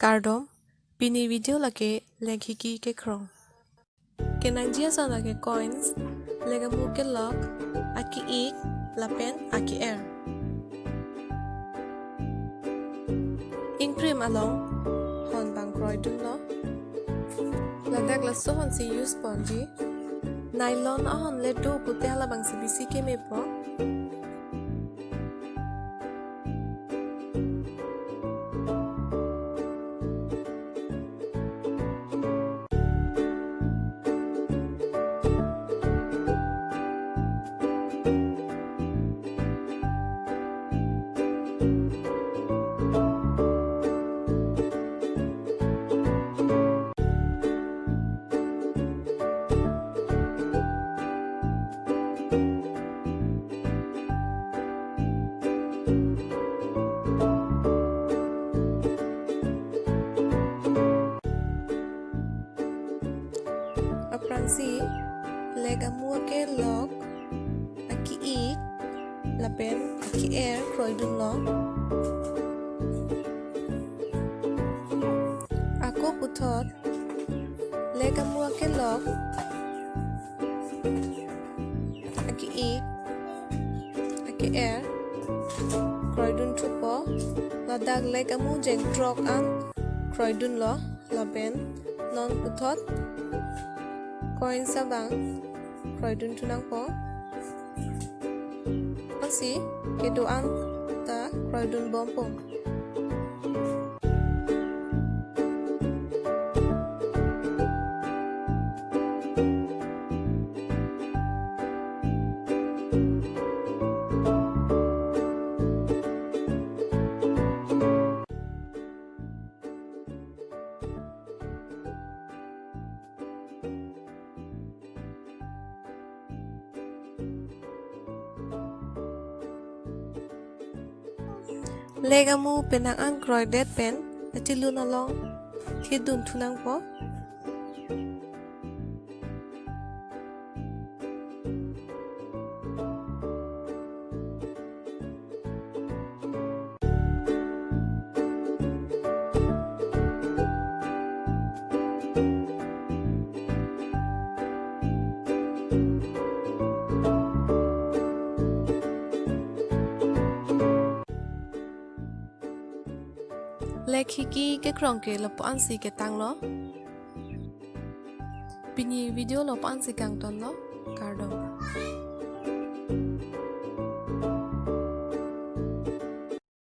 Kardom, pini video lake Lek Hiki Kekrong. Kenang jia son lake coins, lega muke lock, aki ik, lapen, aki air. Imprim along, hon bang kroy dun lo. Ladak la so hon si use spongy. Nylon ahon le do pute hala bang si bisi ke me po. Fransi lega mua ke lock aki ik lapen aki air kroy dun lo ako putot lega mua ke lock aki ik aki air kroy dun chupo ladak lega mu jeng trok an kroy dun lo lapen non putot coin sa bang kroy dun tunang po asi kedoan ta kroy dun bompong lega mu penang an kroy det pen atilun along hidun tunang po Lek Hiki Kekrong ke lo pan si ke tang lo pini video lo pan si kang ton lo Kardom.